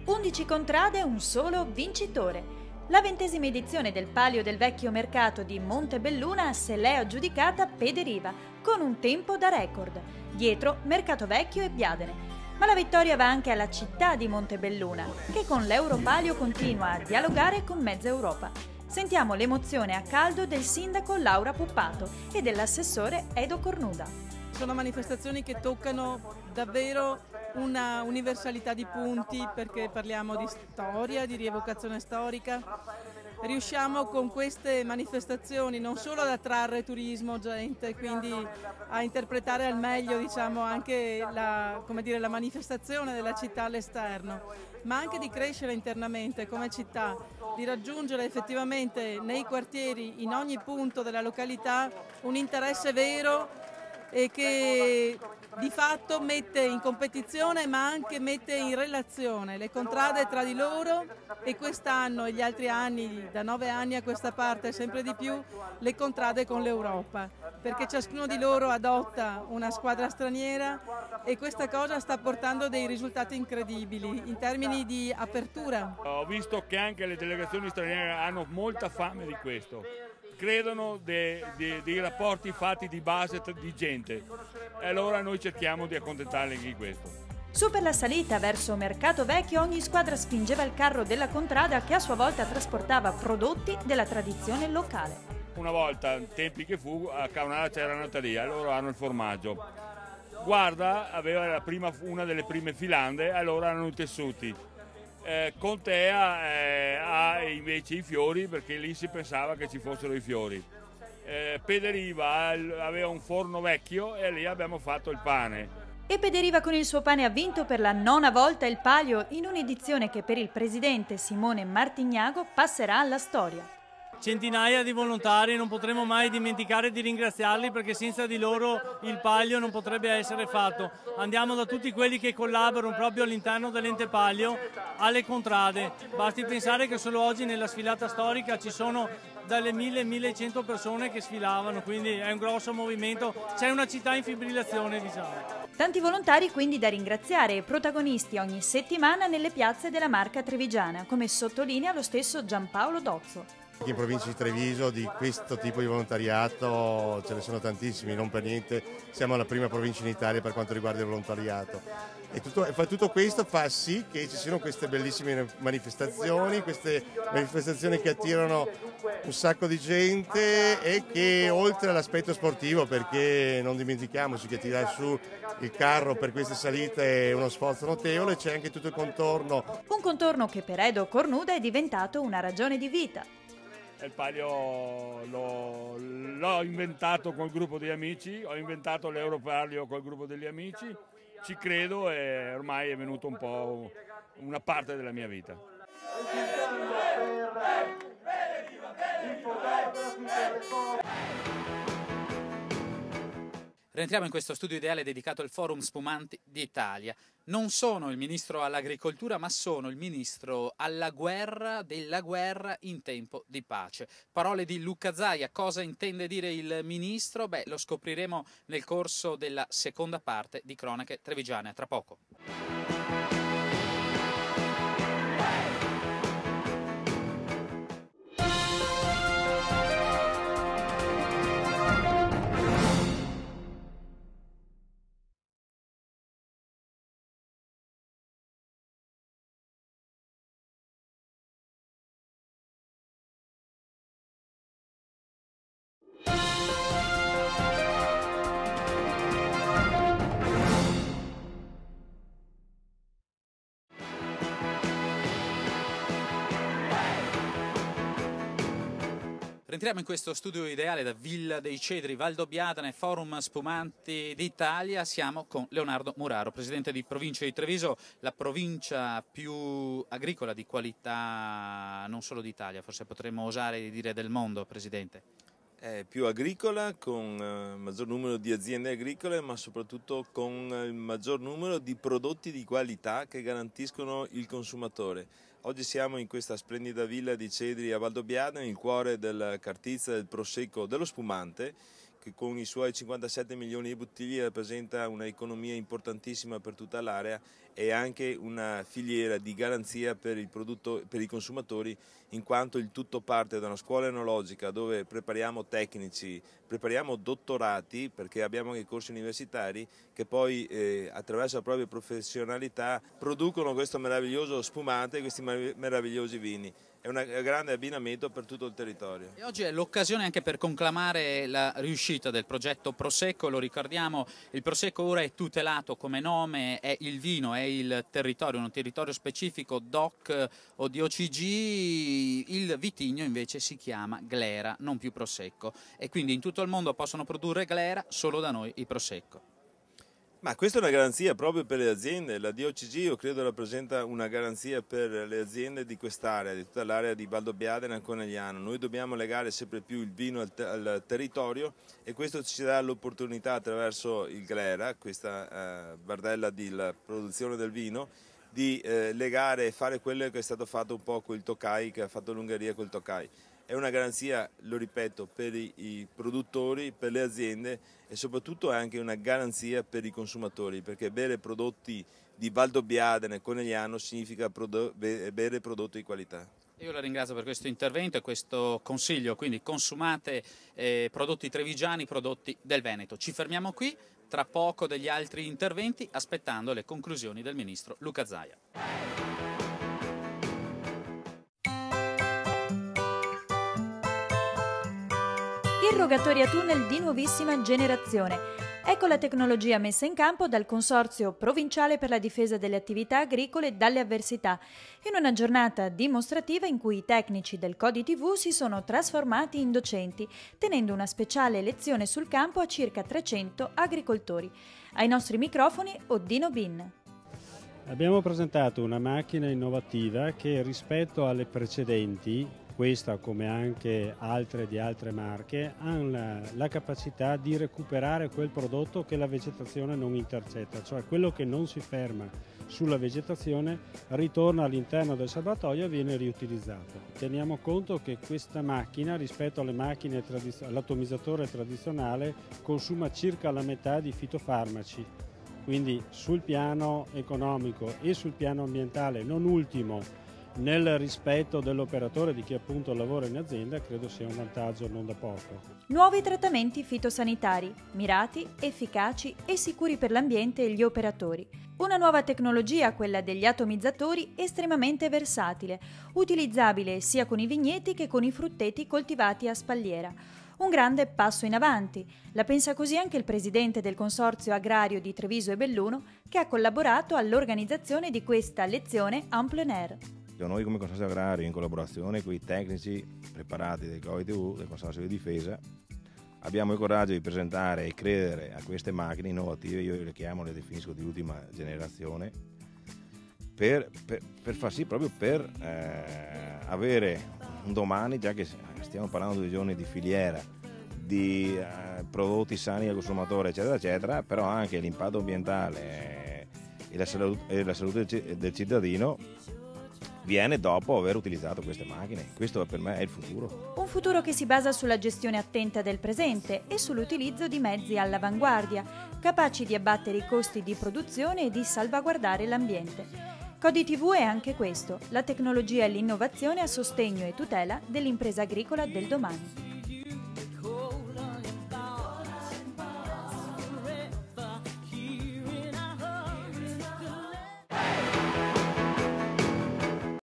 11 contrade e un solo vincitore. La 20ª edizione del Palio del Vecchio Mercato di Montebelluna se l'è aggiudicata Pederiva, con un tempo da record, dietro Mercato Vecchio e Biadene. Ma la vittoria va anche alla città di Montebelluna, che con l'Europalio continua a dialogare con mezza Europa. Sentiamo l'emozione a caldo del sindaco Laura Puppato e dell'assessore Edo Cornuda. Sono manifestazioni che toccano davvero una universalità di punti, perché parliamo di storia, di rievocazione storica. Riusciamo con queste manifestazioni non solo ad attrarre turismo, gente, quindi a interpretare al meglio, diciamo, anche la manifestazione della città all'esterno, ma anche di crescere internamente come città, di raggiungere effettivamente nei quartieri, in ogni punto della località, un interesse vero e che di fatto mette in competizione ma anche mette in relazione le contrade tra di loro, e quest'anno e gli altri anni, da 9 anni a questa parte sempre di più, le contrade con l'Europa, perché ciascuno di loro adotta una squadra straniera e questa cosa sta portando dei risultati incredibili in termini di apertura. Ho visto che anche le delegazioni straniere hanno molta fame di questo. Credono dei rapporti fatti di base di gente, e allora noi cerchiamo di accontentarli anche in questo. Su per la salita verso Mercato Vecchio ogni squadra spingeva il carro della contrada, che a sua volta trasportava prodotti della tradizione locale. Una volta, in tempi che fu, a Caonara c'era una notaria, loro hanno il formaggio. Guarda aveva una delle prime filande, allora hanno i tessuti. Contea ha invece i fiori, perché lì si pensava che ci fossero i fiori. Pederiva aveva un forno vecchio e lì abbiamo fatto il pane. E Pederiva con il suo pane ha vinto per la 9ª volta il Palio, in un'edizione che per il presidente Simone Martignago passerà alla storia. Centinaia di volontari, non potremo mai dimenticare di ringraziarli, perché senza di loro il Palio non potrebbe essere fatto. Andiamo da tutti quelli che collaborano proprio all'interno dell'ente Palio alle contrade. Basti pensare che solo oggi nella sfilata storica ci sono dalle 1000-1100 persone che sfilavano, quindi è un grosso movimento, c'è una città in fibrillazione, diciamo. Tanti volontari quindi da ringraziare e protagonisti ogni settimana nelle piazze della Marca trevigiana, come sottolinea lo stesso Giampaolo Dozzo. In provincia di Treviso di questo tipo di volontariato ce ne sono tantissimi, non per niente siamo la prima provincia in Italia per quanto riguarda il volontariato. E tutto questo fa sì che ci siano queste bellissime manifestazioni, queste manifestazioni che attirano un sacco di gente e che, oltre all'aspetto sportivo, perché non dimentichiamoci che tirare su il carro per queste salite è uno sforzo notevole, c'è anche tutto il contorno. Un contorno che per Edo Cornuda è diventato una ragione di vita. Il Palio l'ho inventato col gruppo di amici, ho inventato l'Europalio col gruppo degli amici, ci credo e ormai è venuto un po' una parte della mia vita. Rientriamo in questo studio ideale dedicato al Forum Spumanti d'Italia. Non sono il ministro all'agricoltura, ma sono il ministro alla guerra, della guerra in tempo di pace. Parole di Luca Zaia. Cosa intende dire il ministro? Beh, lo scopriremo nel corso della seconda parte di Cronache Trevigiane. A tra poco. Rientriamo in questo studio ideale da Villa dei Cedri, Valdobbiadene, Forum Spumanti d'Italia. Siamo con Leonardo Muraro, presidente di Provincia di Treviso, la provincia più agricola di qualità non solo d'Italia, forse potremmo osare di dire del mondo, presidente. È più agricola, con maggior numero di aziende agricole, ma soprattutto con il maggior numero di prodotti di qualità che garantiscono il consumatore. Oggi siamo in questa splendida villa di Cedri a Valdobbiadene, nel cuore del Cartizza, del Prosecco, dello spumante, che con i suoi 57 milioni di bottiglie rappresenta un'economia importantissima per tutta l'area è anche una filiera di garanzia per i consumatori, in quanto il tutto parte da una scuola enologica dove prepariamo tecnici, prepariamo dottorati, perché abbiamo anche corsi universitari che poi attraverso la propria professionalità producono questo meraviglioso spumante e questi meravigliosi vini. È un grande abbinamento per tutto il territorio. E oggi è l'occasione anche per conclamare la riuscita del progetto Prosecco. Lo ricordiamo, il Prosecco ora è tutelato come nome, è il vino, è il territorio, un territorio specifico DOC o DOCG, il vitigno invece si chiama Glera, non più Prosecco, e quindi in tutto il mondo possono produrre Glera, solo da noi il Prosecco. Ma questa è una garanzia proprio per le aziende, la DOCG io credo rappresenta una garanzia per le aziende di quest'area, di tutta l'area di Valdobbiadene e Conegliano. Noi dobbiamo legare sempre più il vino al territorio e questo ci dà l'opportunità attraverso il Glera, questa bardella di produzione del vino, di legare e fare quello che è stato fatto un po' con il Tokai, che ha fatto l'Ungheria col Tokai. È una garanzia, lo ripeto, per i produttori, per le aziende e soprattutto è anche una garanzia per i consumatori, perché bere prodotti di Valdobbiadene e Conegliano significa bere prodotti di qualità. Io la ringrazio per questo intervento e questo consiglio, quindi consumate prodotti trevigiani, prodotti del Veneto. Ci fermiamo qui, tra poco degli altri interventi, aspettando le conclusioni del ministro Luca Zaia. Irrogatori a tunnel di nuovissima generazione. Ecco la tecnologia messa in campo dal Consorzio Provinciale per la Difesa delle Attività Agricole dalle Avversità, in una giornata dimostrativa in cui i tecnici del Codi TV si sono trasformati in docenti, tenendo una speciale lezione sul campo a circa 300 agricoltori. Ai nostri microfoni Oddino Bin. Abbiamo presentato una macchina innovativa che rispetto alle precedenti, questa come anche altre di altre marche, hanno la capacità di recuperare quel prodotto che la vegetazione non intercetta, cioè quello che non si ferma sulla vegetazione ritorna all'interno del serbatoio e viene riutilizzato. Teniamo conto che questa macchina rispetto alle macchine all'atomizzatore tradizionale consuma circa la metà di fitofarmaci, quindi sul piano economico e sul piano ambientale, non ultimo, nel rispetto dell'operatore, di chi appunto lavora in azienda, credo sia un vantaggio non da poco. Nuovi trattamenti fitosanitari, mirati, efficaci e sicuri per l'ambiente e gli operatori. Una nuova tecnologia, quella degli atomizzatori, estremamente versatile, utilizzabile sia con i vigneti che con i frutteti coltivati a spalliera. Un grande passo in avanti. La pensa così anche il presidente del Consorzio Agrario di Treviso e Belluno, che ha collaborato all'organizzazione di questa lezione en plein air. Noi come Consorzio Agrario, in collaborazione con i tecnici preparati del Codi TV, del Consorzio di Difesa, abbiamo il coraggio di presentare e credere a queste macchine innovative, io le chiamo, le definisco di ultima generazione, per far sì, proprio per avere un domani, già che stiamo parlando di giorni di filiera, di prodotti sani al consumatore, eccetera, eccetera, però anche l'impatto ambientale e la salute del cittadino viene dopo aver utilizzato queste macchine. Questo per me è il futuro. Un futuro che si basa sulla gestione attenta del presente e sull'utilizzo di mezzi all'avanguardia, capaci di abbattere i costi di produzione e di salvaguardare l'ambiente. Codi TV è anche questo, la tecnologia e l'innovazione a sostegno e tutela dell'impresa agricola del domani.